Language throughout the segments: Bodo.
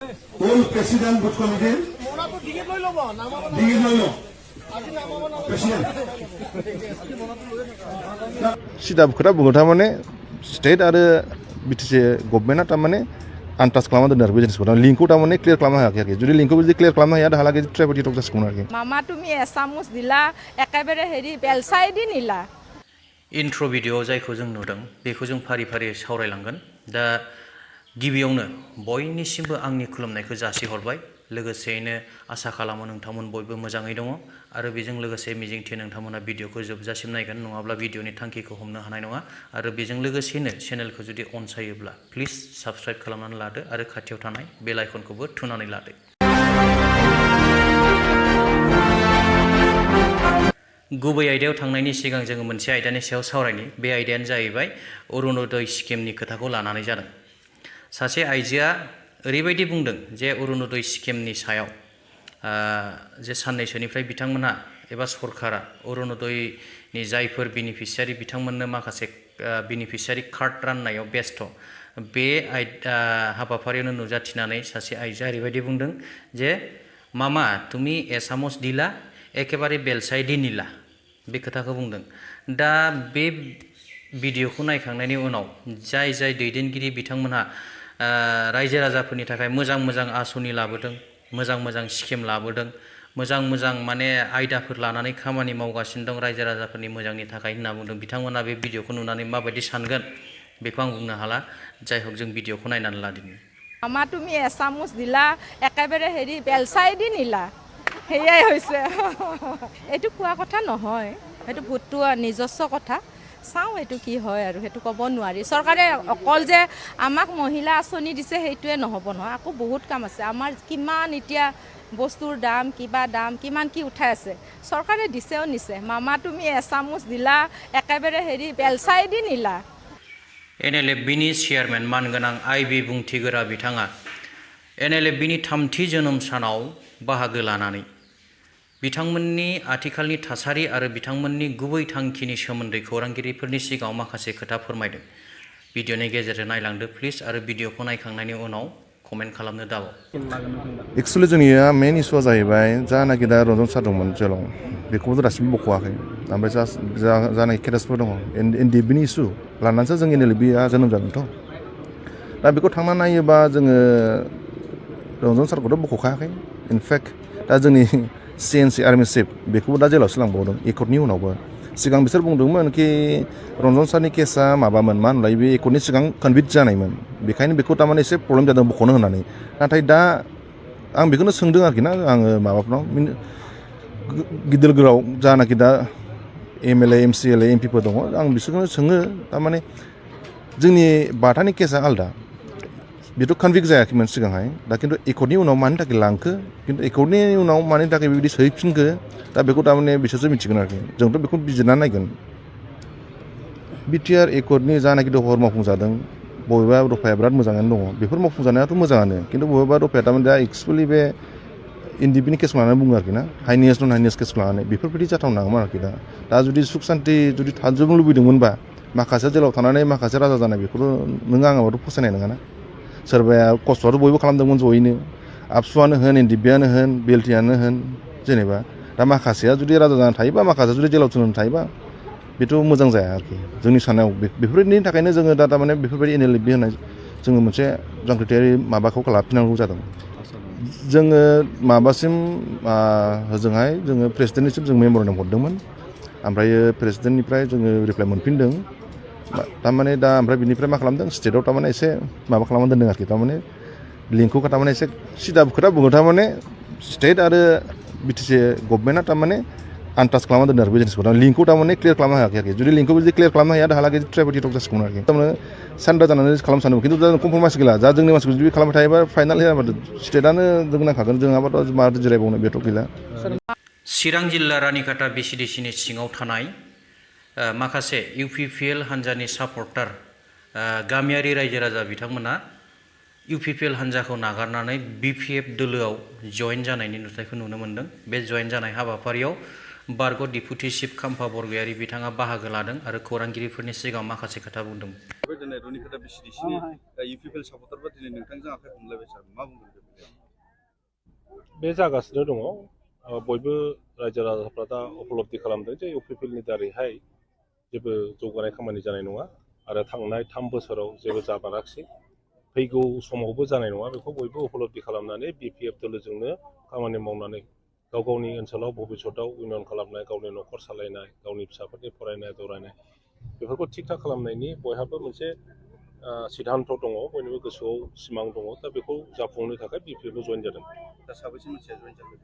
All President Board Committee. President. सिदा खोथा बुंनो थारमाने स्टेट आरो बिटिसि गभर्नमेन्टआ थारमाने आनटाच खालामना दोनदों आरो बे जिनिसखौ लिंकखौ थारमाने क्लियार खालामनो हायाखै आरोखि जुदि लिंकखौ जुदि क्लियार खालामनो हाया दाहालागै ट्राइबेल टक जासिगौमोन आरोखि मामा তুমি এসামুচ দিলা একেবারে হেৰি বেলচাই দি নিলা इन्ट्र' भिडिअ जायखौ जों नुदों बेखौ जों फारि फारि सावरायलांगोन दा गिबियावनो बयनिसिमबो आंनि खुलुमनायखौ जासिहरबाय लोगोसेयैनो आसा खालामो नोंथांमोन बयबो मोजाङै दङ आरो बेजों लोगोसे मिजिंथियो नोंथांमोना भिडिअखौ जोबजासिम नायगोन नङाब्ला भिडिअनि थांखिखौ हमनो हानाय नङा आरो बेजों लोगोसेनो चेनेलखौ जुदि अनसायोब्ला प्लिज साबस्क्राइब खालामनानै लादो आरो खाथियाव थानाय बेल आइकनखौबो थुनानै लादो गुबै आयदायाव थांनायनि सिगां जोङो मोनसे आयदानि सायाव सावरायनि बे आयदायानो जाहैबाय अरुणोदय स्किमनि खोथाखौ लानानै जादों सासे आइजोआ ओरैबायदि बुंदों जे अरुणोदय स्किमनि सायाव जे साननैसोनिफ्राय बिथांमोनहा एबा सरकारा अरुणोदयनि जायफोर बेनिफिसियारि बिथांमोननो माखासे बेनिफिसियारि कार्ड राननायाव बेस्थ' बे हाबाफारियावनो नुजाथिनानै सासे आइजोआ ओरैबायदि बुंदों जे मामा तुमी एसामस दिला एकेबारे बेलसाय दिनिला बे खोथाखौ बुंदों दा बे भिडिअखौ नायखांनायनि उनाव जाय जाय दैदेनगिरि बिथांमोनहा रायजो राजाफोरनि थाखाय मोजां मोजां आसनि लाबोदों मोजां मोजां स्किम लाबोदों मोजां मोजां माने आयदाफोर लानानै खामानि मावगासिनो दं रायजो राजाफोरनि मोजांनि थाखाय होनना बुंदों बिथांमोना बे भिडिअखौ नुनानै माबायदि सानगोन बेखौ आं बुंनो हाला जाय हक जों भिडिअखौ नायनानै लादिनि মামা তুমি এসামুচ দিলা একেবাৰে হেৰি বেলচাই দি নিলা হেয়াই হৈছে এটো কোৱা কথা নহয় এটো ভুটটো নিজস্ব কথা চাও এটো কি হয় আৰু হেতু ক'ব নোৱাৰি চৰকাৰে অকল যে আমাক মহিলা আঁচনি দিছে হেতুৱে নহব নহয় আকো বহুত কাম আছে আমাৰ কিমান এতিয়া বস্তুৰ দাম কিবা দাম কিমান কি উঠাই আছে চৰকাৰে দিছেও নিছে মামা তুমি এসামুচ দিলা একেবাৰে হেৰি বেলচাই দি নিলা NLFBनि चेयारमेन मानगोनां आइबि बुंथिगोरा बिथाङा NLFBनि थामथि जोनोम सानाव बाहागो लानानै बिथांमोननि आथिखालनि थासारि आरो बिथांमोननि गुबै थांखिनि सोमोन्दै खौरांगिरिफोरनि सिगाङाव माखासे खोथा फोरमायदों भिडिअनि गेजेरजों नायलांदो प्लिज आरो भिडिअखौ नायखांनायनि उनाव कमेन्ट खालामनो दाबाव एक्सुवेलि जोंनिया मेन इशुआ जाहैबाय जानाखि दा रन्जन सार दंमोन जेलाव बेखौबो दासिमबो बख'वाखै ओमफ्राय जानाय केरेसफोर दङ एनडिएफबिनि इशु लानानैसो जों एनएलएफबिआ जोनोम जादोंथ' दा बेखौ थांना नायोबा जोङो रन्जन सारखौथ' बख'खायाखै इनफेक्ट दा जोंनि CNC आर्मि चिफ बेखौबो दा जेलावसो लांबावदों एकर्डनि उनावबो सिगां बिसोर बुंदोंमोन कि रन्जन सारनि केसा माबामोन मा होनलाय बे एकर्डनि सिगां कनभिक्ट जानायमोन बेखायनो बेखौ थारमाने एसे प्रब्लेम जादों बख'नो होननानै नाथाय दा आं बेखौनो सोंदों आरोखि ना आङो माबाफोराव गिदिर गोलाव जानाखि दा MLA MCLA MPफोर दङ आं बिसोरखौनो सोङो थारमाने जोंनि बाथानि केसा आलदा बेथ' कनभिक्ट जायाखैमोन सिगांहाय दा खिन्थु एकर्डनि उनाव मानि थाखाय लांखो खिन्थु एकर्डनि उनाव मानि थाखाय बेबायदि सोहैफिनखो दा बेखौ थारमाने बिसोरसो मिथिगोन आरोखि जोंथ' बेखौ बिजिरना नायगोन बिटिआर एकर्डनि जानाखि दफाफोर मावफुंजादों बबेबा दफाया बिराद मोजाङानो दङ बेफोर मावफुंजानायाथ' मोजाङानो खिन्थु बबेबा दफाया थारमाने दा एक्सुवेलि बे एनडिएफबिनि केसखौ लानानै बुङो आरोखि ना हाइनेस नन हाइनेस केसखौ लानानै बेफोरबायदि जाथावना नङामोन आरोखि दा जुदि सुख सान्ति जुदि थाजोबनो लुबैदोंमोनबा माखासे जेलाव थानानै माखासे राजा जानाय बेखौथ' नों आङाबोथ' फसायनाय नङाना सोरबाया खस्थ'आथ' बयबो खालामदोंमोन जयैनो आबसुआनो होन एनडिएफबिआनो होन बिएलटिआनो होन जेनेबा दा माखासेया जुदि राजा जानानै थायोबा माखासेया जुदि जेलाव थुनानै थायोबा बेथ' मोजां जाया आरोखि जोंनि साननायाव बेफोरबायदिनि थाखायनो जोङो दा थारमाने बेफोरबायदि एनएलएफबि होनाय जोङो मोनसे जांख्रिथायारि माबाखौ लाफिननांगौ जादों जोङो माबासिम होजोंहाय जोङो प्रेसिडेन्टनिसिम जों मेम'रेन्डाम हरदोंमोन ओमफ्राय प्रेसिडेन्टनिफ्राय जोङो रिप्लाइ मोनफिनदों थारमाने दा ओमफ्राय बिनिफ्राय मा खालामदों स्टेटआव थारमाने एसे माबा खालामना दोन्दों आरोखि थारमाने लिंकखौ थारमाने एसे सिदा खोथा बुङो थारमाने स्टेट आरो बिटिसि गभर्नमेन्टआ थारमाने आनटाच खालामना दोन्दों आरो बे जिनिसखौ लिंकखौ थारमाने क्लियार खालामनो हायाखै आरोखि जुदि लिंकखौ जुदि क्लियार खालामनो हाया दाहालागै ट्राइबेल टक जासिगौमोन आरोखि थारमाने सान्दा जानानै खालामनो सानदों खिन्थु दा कमप्रमाइस गैला जा जोंनि मानसिखौ जुदि खालामबाय थायोबा फाइनाल होयाबाथ' स्टेटआनो जों नांखागोन जोंहाबाथ' माथो जिरायबावनो बेथ' गैला चिरां जिल्ला रानिखाता बिसिडिसिनि सिङाव थानाय माखासे UPPL हान्जानि सापर्टार गामियारि रायजो राजा बिथांमोना UPPL हान्जाखौ नागारनानै BPF दोलोआव जयेन जानायनि नुथायखौ नुनो मोन्दों बे जयेन जानाय हाबाफारियाव बारग' डिपुटि चिफ खाम्फा बरगयारि बिथाङा बाहागो लादों आरो खौरांगिरिफोरनि सिगाङाव माखासे खोथा बुंदों दिनै रुनिखाता बिसिडिसिनि UPPL सापर्टारफोरा दिनै नोंथांजों आखाइ हमलायबाय सार मा बुंगोन बे जागासिनो दङ बयबो रायजो राजाफ्रा दा उपलब्धि खालामदों जे इउपिपिएलनि दारैहाय जेबो जौगानाय खामानि जानाय नङा आरो थांनाय 3 बोसोराव जेबो जामाराखिसै फैगौ समावबो जानाय नङा बेखौ बयबो उपलब्धि खालामनानै बिपिएफ दोलोजोंनो खामानि मावनानै गाव गावनि ओनसोलाव भबिष्यताव उन्नयन खालामनाय गावनि न'खर सालायनाय गावनि फिसाफोरनि फरायनाय दरायनाय बेफोरखौ थिग थाक खालामनायनि बयहाबो मोनसे सिद्धान्त दङ बयनिबो गोसोआव सिमां दङ दा बेखौ जाफुंनो थाखाय बिपिएफआव जइन जादों दा साबैसे मानसिया जइन जादों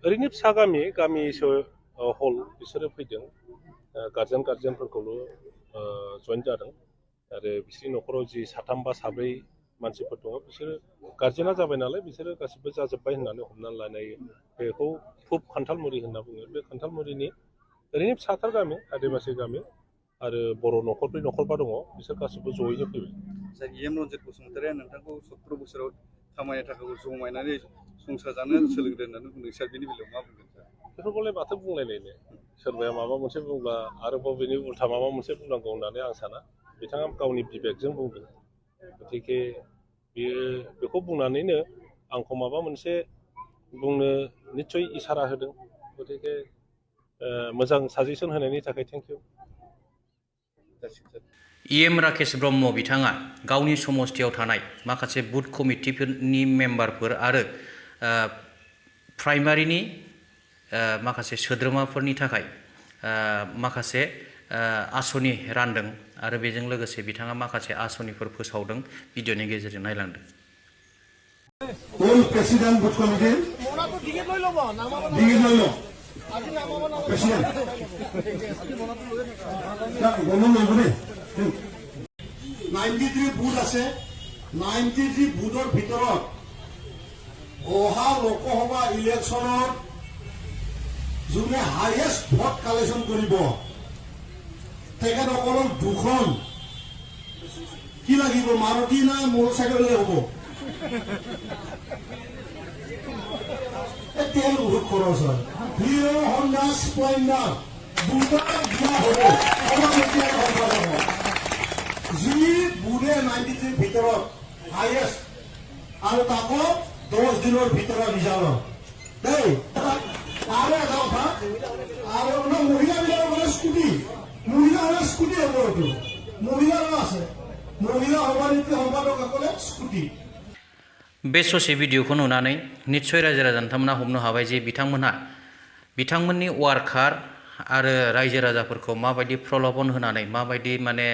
ओरैनो फिसा गामिसो हल बिसोरो फैदों गार्जेनफोरखौल' जइन जादों आरो बिसोरनि न'खराव जि 3 बा 4 मानसिफोर दङ बिसोरो गार्जेना जाबाय नालाय बिसोरो गासिबो जाजोब्बाय होननानै हमनानै लानाय बेखौ फुब खान्थालमुरि होनना बुङो बे खान्थालमुरिनि ओरैनो फिसाथार गामि आदिबासि गामि आरो बर' न'खरब्रै न'खरबा दङ बिसोर गासिबो जयैनो फैबाय जायखिया रन्जित बसुमतारिया नोंथांखौ 17 बोसोराव खामायनाय थाखाखौ जमायनानै संसार जानो सोलोंदों होननानै बुंदों सार बेनि बेलायाव मा बुंगोन सार बेफोरखौलाय माथो बुंलायलायनो सोरबाया माबा मोनसे बुंब्ला आरोबाव बेनि उल्था माबा मोनसे बुंनांगौ होननानै आं साना बिथाङा गावनि बिबेकजों बुंदों गतिके बियो बेखौ बुंनानैनो आंखौ माबा मोनसे बुंनो निस्सय इसारा होदों गतिके मोजां साजेसन होनायनि थाखाय thank you EM Rakesh Brahma बिथाङा गावनि समस्थियाव थानाय माखासे बुथ कमिटिफोरनि मेम्बारफोर आरो प्राइमारिनि माखासे सोद्रोमाफोरनि थाखाय माखासे आसनि रानदों आरो बेजों लोगोसे बिथाङा माखासे आसनिफोर फोसावदों भिडिअनि गेजेरजों नायलांदों All President Board Committee. Digit Loilo. President. গমন নবনে 93 বুথ আছে 93 বুথৰ ভিতৰত অহা লোকসভা ইলেকশ্যনৰ যোনে হাইয়েষ্ট ভোট কালেকশ্যন কৰিব তেখেতসকলৰ দুখন কি লাগিব মাৰুতি না মটৰচাইকেললৈ হ'ব তেল বহুত খৰচ হয় হিৰো হণ্ডা স্প্লেণ্ডাৰ দুটা দিয়া হ'ব যি বুধে 93 ভিতৰত হাইয়েষ্ট আৰু তাকো 10 দিনৰ ভিতৰত ৰিজাল্ট দেই আৰু এটা কথা আৰু মহিলাবিলাকৰ স্কুটি হ'ব এইটো মহিলাৰো আছে মহিলা সভানেত্ৰী সম্পাদকসকলে স্কুটি बे ससे भिडिअखौ नुनानै निस्सय रायजो राजा नोंथांमोना हमनो हाबाय जे बिथांमोननि वार्कार आरो रायजो राजाफोरखौ माबायदि प्रलोभन होनानै माबायदि माने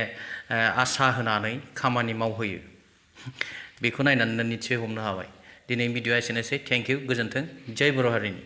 आसा होनानै खामानि मावहोयो बेखौ नायनानै निस्सय हमनो हाबाय दिनै भिडिअआ एसेनोसै थेंक इउ गोजोन्थों जय बर' हारिनि